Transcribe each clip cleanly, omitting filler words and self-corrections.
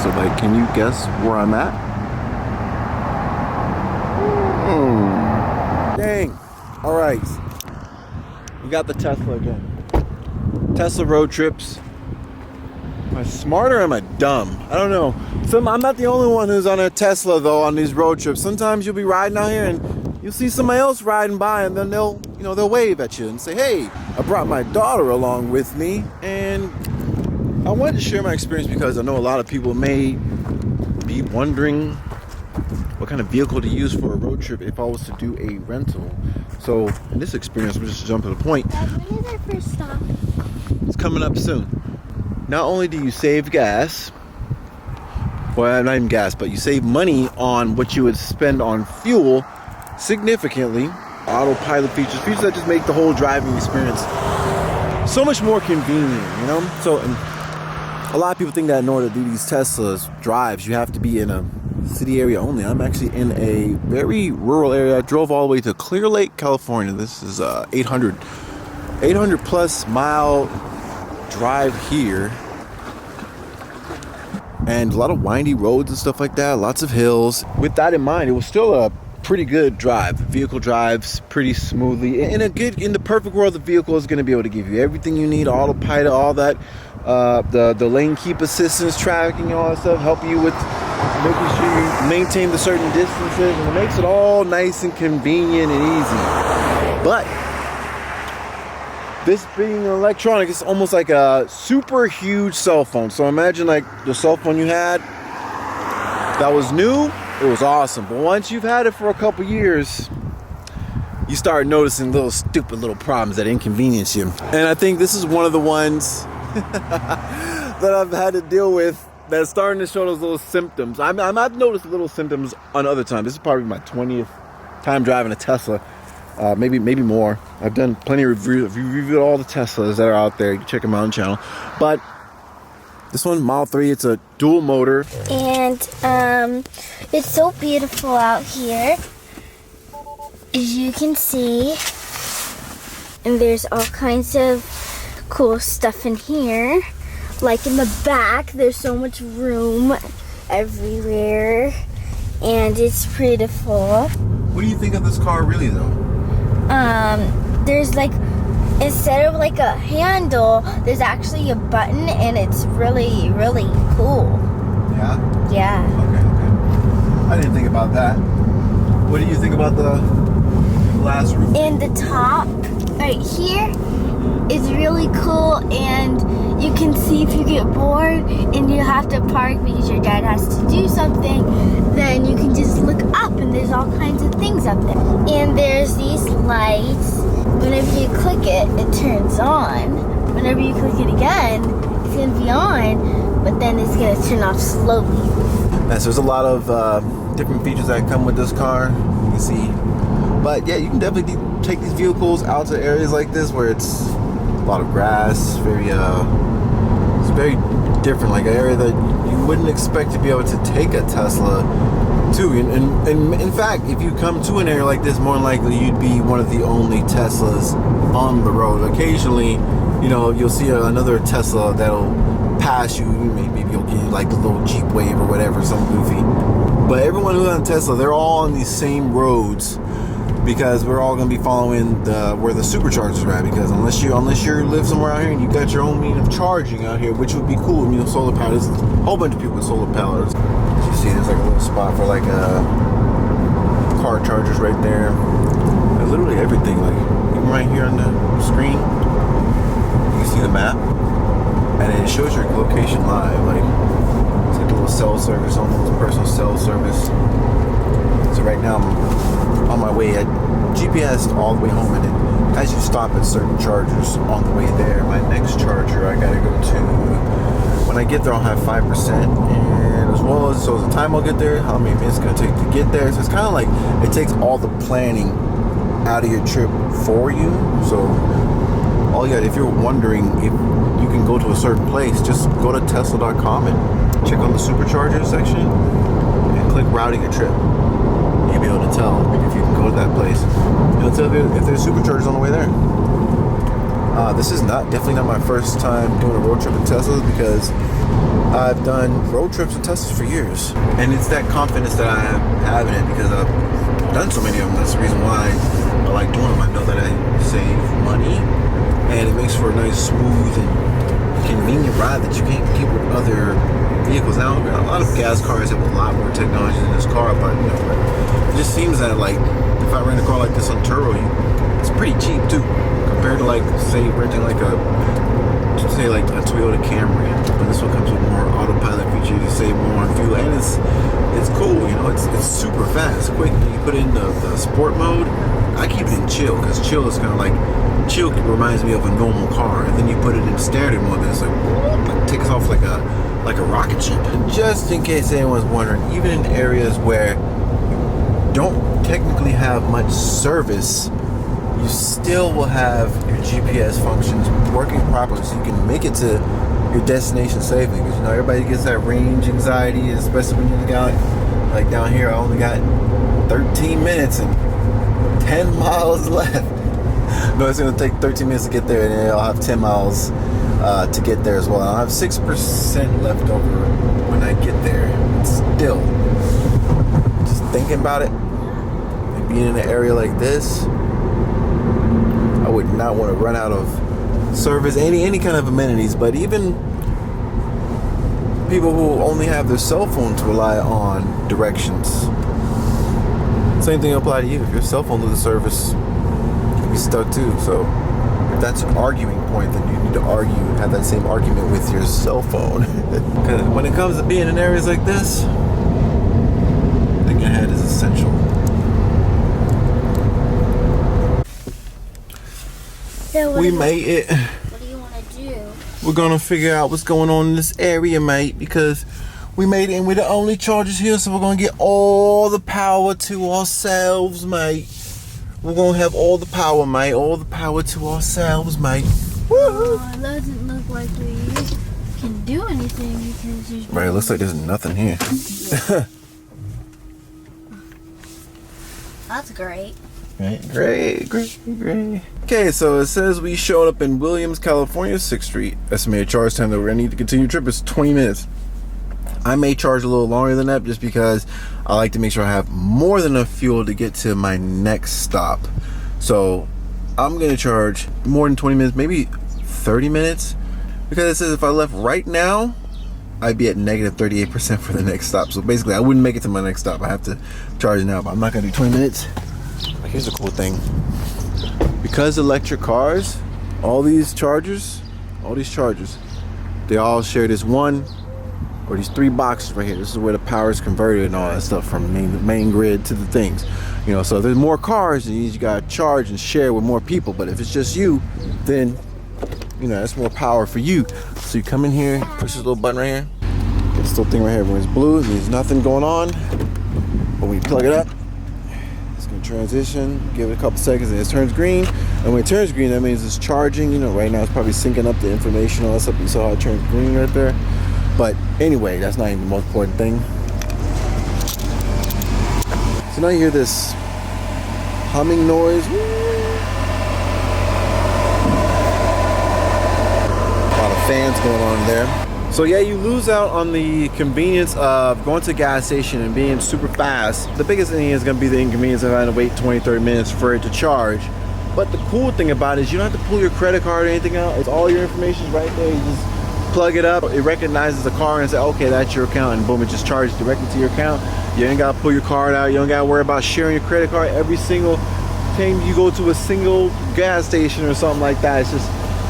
Tesla bike. Can you guess where I'm at? Dang. All right. We got the Tesla again. Tesla road trips. Am I smart or am I dumb? I don't know. I'm not the only one who's on a Tesla though on these road trips. Sometimes you'll be riding out here and you'll see somebody else riding by, and then they'll wave at you and say, "Hey, I brought my daughter along with me." And I wanted to share my experience because I know a lot of people may be wondering what kind of vehicle to use for a road trip if I was to do a rental. So in this experience, we'll just jump to the point. When is our first stop? It's coming up soon. Not only do you save gas, well, not even gas, but you save money on what you would spend on fuel significantly. Autopilot features that just make the whole driving experience so much more convenient, you know? So a lot of people think that in order to do these Teslas drives, you have to be in a city area only. I'm actually in a very rural area. I drove all the way to Clear Lake, California. This is 800 plus mile drive here, and a lot of windy roads and stuff like that, lots of hills. With that in mind, it was still a pretty good drive. Vehicle drives pretty smoothly. In the perfect world, the vehicle is going to be able to give you everything you need, autopilot, all that, the lane keep assistance, tracking, all that stuff, help you with making sure you maintain the certain distances, and it makes it all nice and convenient and easy. But this being electronic, it's almost like a super huge cell phone. So imagine like the cell phone you had that was new, it was awesome. But once you've had it for a couple years, you start noticing little stupid little problems that inconvenience you. And I think this is one of the ones that I've had to deal with that's starting to show those little symptoms. I've noticed little symptoms on other times. This is probably my 20th time driving a Tesla. Maybe more. I've done plenty of reviews. I've reviewed all the Teslas that are out there. You can check them out on the channel. But this one, Model 3, it's a dual motor. And it's so beautiful out here, as you can see. And there's all kinds of cool stuff in here. Like in the back, there's so much room everywhere. And it's beautiful. What do you think of this car really though? There's like, instead of like a handle, there's actually a button, and it's really, really cool. Yeah? Yeah. Okay. I didn't think about that. What do you think about the glass roof? In the top, right here, is really cool, and you can see if you get bored and you have to park because your dad has to do something, then you can just look up and there's all kinds of things up there. And there's these lights. Whenever you click it, it turns on. Whenever you click it again, it's going to be on, but then it's going to turn off slowly. So there's a lot of different features that come with this car. You can see. But yeah, you can definitely take these vehicles out to areas like this where it's a lot of grass, it's very different, like an area that you wouldn't expect to be able to take a Tesla to. And in fact, if you come to an area like this, more than likely you'd be one of the only Teslas on the road. Occasionally, you'll see another Tesla that'll pass you. Maybe you'll get like a little Jeep Wave or whatever, some goofy. But everyone who's on Tesla, they're all on these same roads, because we're all going to be following where the superchargers are at. Because unless you live somewhere out here and you got your own means of charging out here, which would be cool, solar power. There's a whole bunch of people with solar power. You see, there's like a little spot for like car chargers right there. And literally everything, like even right here on the screen, you can see the map, and it shows your location live. Like it's like a little cell service, almost personal cell service. So right now I'm on my way. I GPSed all the way home, and as you stop at certain chargers on the way there, my next charger I gotta go to. When I get there, I'll have 5%, and as well as the time I'll get there, how many minutes it's gonna take to get there. So it's kind of like it takes all the planning out of your trip for you. So if you're wondering if you can go to a certain place, just go to Tesla.com and check on the supercharger section and click routing a trip. You'll be able to tell if you can go to that place. It'll tell you if there's superchargers on the way there. This is definitely not my first time doing a road trip in Tesla, because I've done road trips with Teslas for years, and it's that confidence that I have in it because I've done so many of them. That's the reason why I like doing them. I know that I save money, and it makes for a nice, smooth, and convenient ride that you can't get with other vehicles. Now, a lot of gas cars have a lot more technology than this car, but it just seems that like if I rent a car like this on Turo, it's pretty cheap too, compared to like say renting like a Toyota Camry. But this one comes with more autopilot features. You save more on fuel, and it's cool. You know, it's super fast, quick. You put it in the sport mode. I keep it in chill because chill is kind of like chill reminds me of a normal car, and then you put it in standard mode, and it's like takes off like a rocket ship. Just in case anyone's wondering, even in areas where you don't technically have much service, you still will have your GPS functions working properly, so you can make it to your destination safely. Because you know everybody gets that range anxiety, especially when you got like down here. I only got 13 minutes and 10 miles left. No, it's gonna take 13 minutes to get there, and then I'll have 10 miles to get there as well. I'll have 6% left over when I get there. Still, just thinking about it, and being in an area like this, I would not want to run out of service, any kind of amenities. But even people who only have their cell phone to rely on directions, same thing apply to you. If your cell phone loses service, you can be stuck too. So if that's an arguing point, then you need to have that same argument with your cell phone. Because when it comes to being in areas like this, thinking ahead is essential. So We made it. What do you want to do? We're gonna figure out what's going on in this area, mate, because we made it and we're the only chargers here, so we're gonna get all the power to ourselves, mate. We're gonna have all the power, mate. All the power to ourselves, mate. Woo-hoo. It doesn't look like we can do anything because there's... Right, it looks like there's nothing here. That's great. Right. Great. Okay, so it says we showed up in Williams, California, 6th Street. Estimated charge time that we're gonna need to continue the trip is 20 minutes. I may charge a little longer than that just because I like to make sure I have more than enough fuel to get to my next stop. So I'm gonna charge more than 20 minutes, maybe 30 minutes, because it says if I left right now, I'd be at negative 38% for the next stop. So basically I wouldn't make it to my next stop. I have to charge now, but I'm not gonna do 20 minutes. Here's a cool thing. Because electric cars, all these chargers, they all share this one or these 3 boxes right here. This is where the power is converted and all that stuff from the main grid to the things. You know, so if there's more cars, then you gotta charge and share with more people. But if it's just you, then you know that's more power for you. So you come in here, push this little button right here. Get this little thing right here. When it's blue, it means nothing going on. But when you plug it up, it's gonna transition. Give it a couple seconds, and it turns green. And when it turns green, that means it's charging. You know, right now it's probably syncing up the information, all that stuff. You saw how it turned green right there. But anyway, that's not even the most important thing. So now you hear this humming noise. A lot of fans going on there. So yeah, you lose out on the convenience of going to a gas station and being super fast. The biggest thing is going to be the inconvenience of having to wait 20-30 minutes for it to charge. But the cool thing about it is you don't have to pull your credit card or anything out. It's all your information is right there. You just plug it up, it recognizes the car and says, okay, that's your account, and boom, it just charges directly to your account. You ain't gotta pull your card out, you don't gotta worry about sharing your credit card every single time you go to a single gas station or something like that.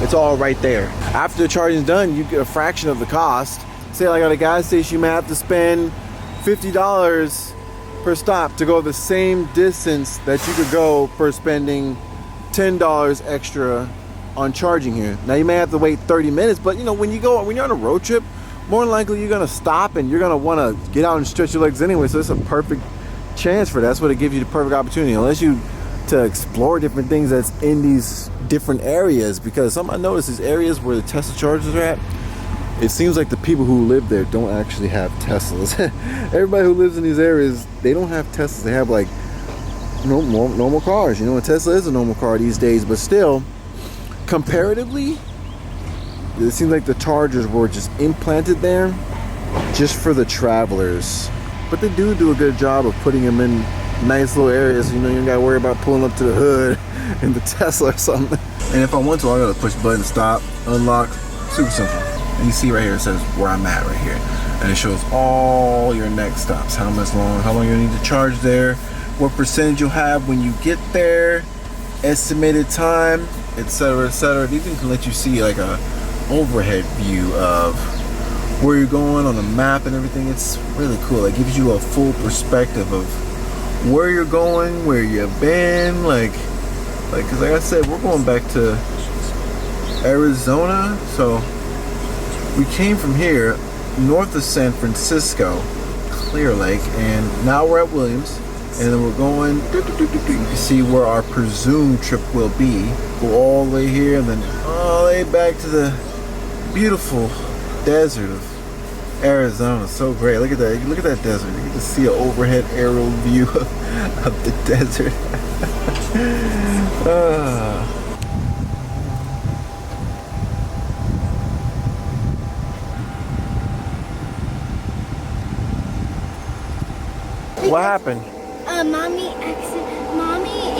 It's all right there. After the charging's done, you get a fraction of the cost. Say like at a gas station, you may have to spend $50 per stop to go the same distance that you could go for spending $10 extra on charging here. Now you may have to wait 30 minutes, but you know, when you're on a road trip, more than likely you're gonna stop and you're gonna wanna get out and stretch your legs anyway, so it's a perfect chance for that. That's what it gives you, the perfect opportunity, unless you to explore different things that's in these different areas. Because something I noticed is areas where the Tesla chargers are at, it seems like the people who live there don't actually have Teslas. Everybody who lives in these areas, they don't have Teslas. They have like normal cars. You know, a Tesla is a normal car these days, but still, comparatively, it seems like the chargers were just implanted there just for the travelers. But they do a good job of putting them in nice little areas. You know, you don't gotta worry about pulling up to the hood in the Tesla or something. And if I want to, I gotta push button, stop, unlock. Super simple. And you see right here, it says where I'm at right here. And it shows all your next stops, how long you need to charge there, what percentage you'll have when you get there, estimated time, etc., etc. It even can let you see like a overhead view of where you're going on the map and everything. It's really cool. It gives you a full perspective of where you're going, where you've been, because like I said, we're going back to Arizona. So we came from here north of San Francisco, Clear Lake, and now we're at Williams, and then we're going to see where our presumed trip will be. Go all the way here and then all the way back to the beautiful desert of Arizona. So great. Look at that. Look at that desert. You can just see an overhead aerial view of the desert. What happened? Mommy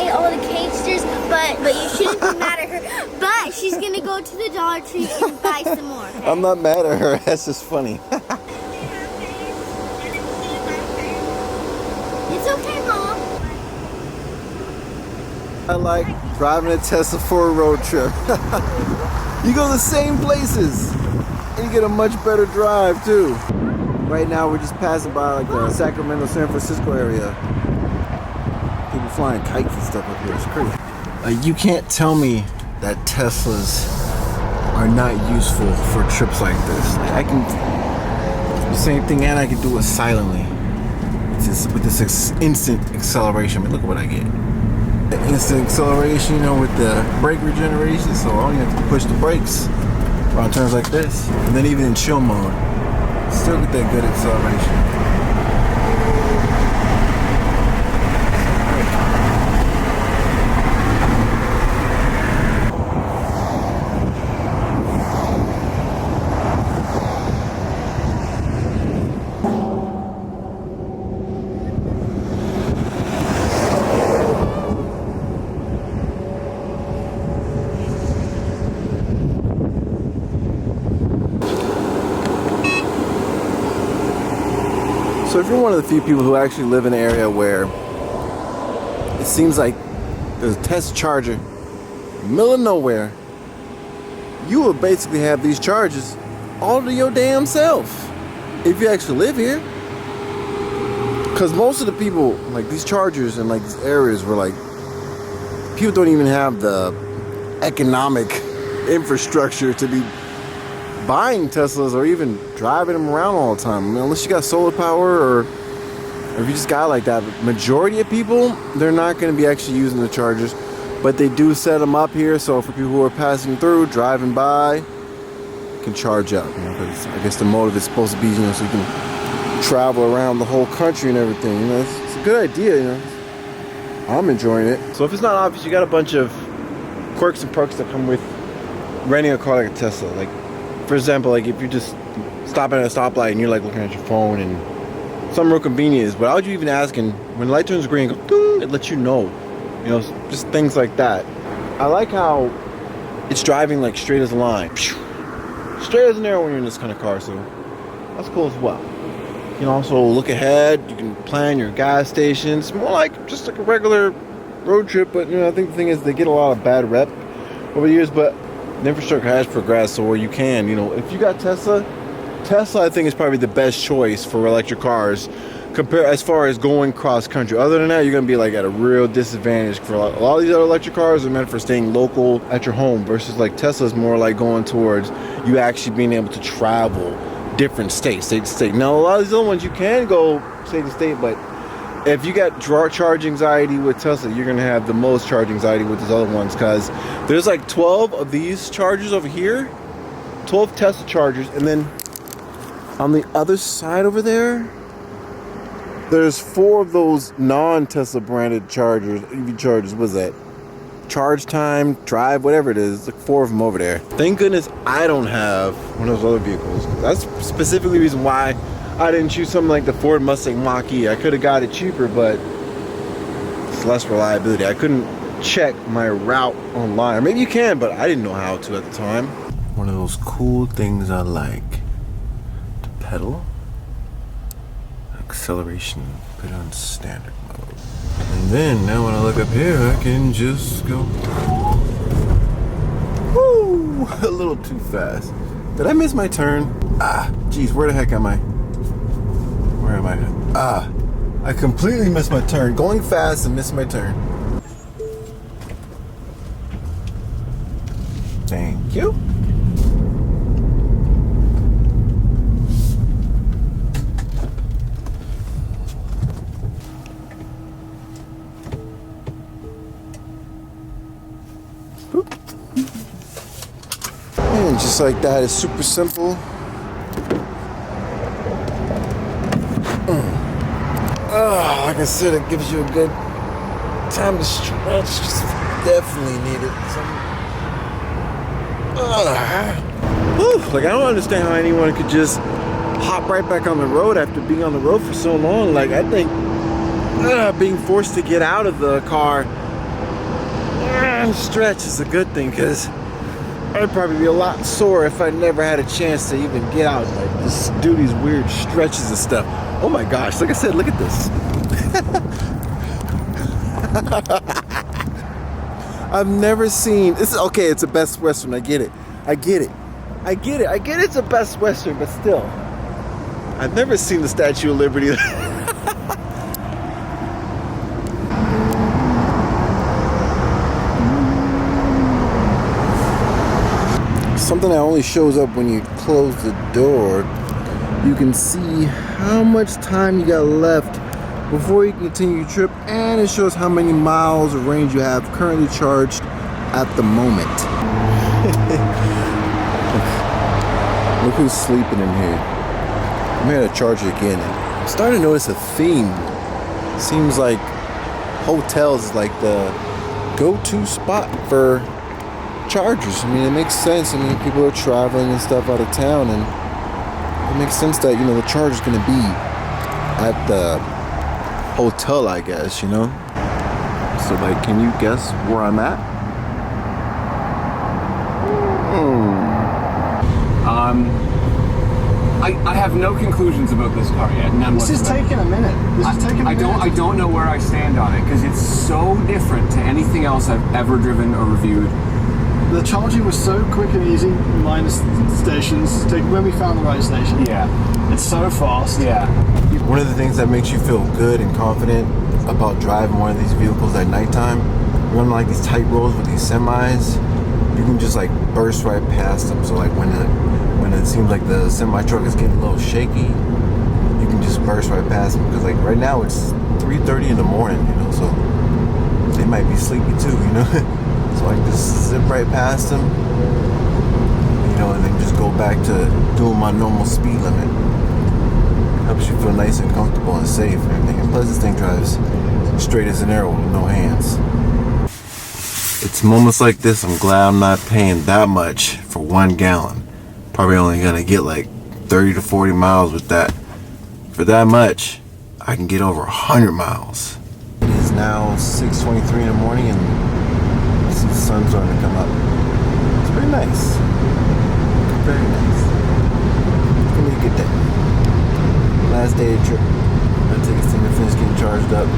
ate all the cakesters, but you shouldn't be mad at her. But she's gonna go to the Dollar Tree and buy some more. Okay? I'm not mad at her. That's just funny. It's okay, Mom. I like driving a Tesla for a road trip. You go to the same places and you get a much better drive too. Right now we're just passing by like the Sacramento, San Francisco area. People flying kites and stuff up here. It's crazy. You can't tell me that Teslas are not useful for trips like this. Like, I can do the same thing, and I can do it silently. With this instant acceleration. I mean, look at what I get. The instant acceleration, you know, with the brake regeneration. So all you have to push the brakes around turns like this, and then even in chill mode, still get that good acceleration. So if you're one of the few people who actually live in an area where it seems like there's a Tesla charger in the middle of nowhere, you will basically have these chargers all to your damn self if you actually live here. Because most of the people, like these chargers in like these areas where like people don't even have the economic infrastructure to be buying Teslas or even driving them around all the time. I mean, unless you got solar power or if you just got like that. But majority of people, they're not going to be actually using the chargers, but they do set them up here. So for people who are passing through, driving by, can charge up. You know, because I guess the motive is supposed to be, you know, so you can travel around the whole country and everything. You know, it's a good idea. You know, I'm enjoying it. So if it's not obvious, you got a bunch of quirks and perks that come with renting a car like a Tesla. Like, for example, like if you're just stopping at a stoplight and you're like looking at your phone and some real convenience, but without you even asking, when the light turns green, go, ding, it lets you know. You know, just things like that. I like how it's driving like straight as a line. Straight as an arrow when you're in this kind of car, so that's cool as well. You can also look ahead, you can plan your gas stations, more like just like a regular road trip, but you know, I think the thing is they get a lot of bad rep over the years, but the infrastructure has progressed, so where you can, you know, if you got Tesla I think is probably the best choice for electric cars compare as far as going cross country. Other than that, you're gonna be like at a real disadvantage. For a lot of these other electric cars are meant for staying local at your home, versus like Tesla's more like going towards you actually being able to travel different states, state to state. Now a lot of these other ones you can go state to state, but if you got charge anxiety with Tesla, you're gonna have the most charge anxiety with these other ones, because there's like 12 of these chargers over here, 12 Tesla chargers, and then on the other side over there, there's 4 of those non-Tesla branded chargers, EV chargers. What's that? charge time, drive, whatever it is. Like 4 of them over there. Thank goodness I don't have one of those other vehicles. That's specifically the reason why I didn't choose something like the Ford Mustang Mach-E. I could have got it cheaper, but it's less reliability. I couldn't check my route online. Or maybe you can, but I didn't know how to at the time. One of those cool things I like. To pedal. Acceleration, put it on standard mode. And then now when I look up here, I can just go. Woo! A little too fast. Did I miss my turn? Geez, where the heck am I? Where am I? I completely missed my turn. Going fast and missed my turn. Thank you. Boop. And just like that, it's super simple. Like I said, it gives you a good time to stretch. Just definitely need it. Like I don't understand how anyone could just hop right back on the road after being on the road for so long. Like I think being forced to get out of the car and stretch is a good thing, because I'd probably be a lot sore if I never had a chance to even get out and like just do these weird stretches and stuff. Oh my gosh, like I said, look at this. I've never seen this. Okay, it's a Best Western. I get it. It's a Best Western, but still, I've never seen the Statue of Liberty. Something that only shows up when you close the door. You can see how much time you got left before you continue your trip, and it shows how many miles of range you have currently charged at the moment. Look who's sleeping in here. I'm here to charge it again. I'm starting to notice a theme. Seems like hotels is like the go-to spot for chargers. I mean, it makes sense. I mean, people are traveling and stuff out of town, and it makes sense that, you know, the charge is going to be at the hotel, I guess, you know. So, like, can you guess where I'm at? I have no conclusions about this car yet. None This is whatsoever. taking a minute. I don't know where I stand on it, because it's so different to anything else I've ever driven or reviewed. The charging was so quick and easy, minus stations. When we found the right station. Yeah. It's so fast. Yeah. One of the things that makes you feel good and confident about driving one of these vehicles at nighttime, you're on like these tight roads with these semis, you can just like burst right past them. So like when it seems like the semi truck is getting a little shaky, you can just burst right past them, because like right now it's 3:30 in the morning, you know, so they might be sleepy too, you know. So I can just zip right past them, you know, and then just go back to doing my normal speed limit. Helps you feel nice and comfortable and safe and everything. And plus this thing drives straight as an arrow with no hands. It's moments like this I'm glad I'm not paying that much for 1 gallon. Probably only gonna get like 30 to 40 miles with that. For that much, I can get over 100 miles. It is now 6:23 in the morning, and I see the sun starting to come up. It's pretty nice. Very nice. It's gonna be a good day. Last day of the trip. I take this thing to finish getting charged up.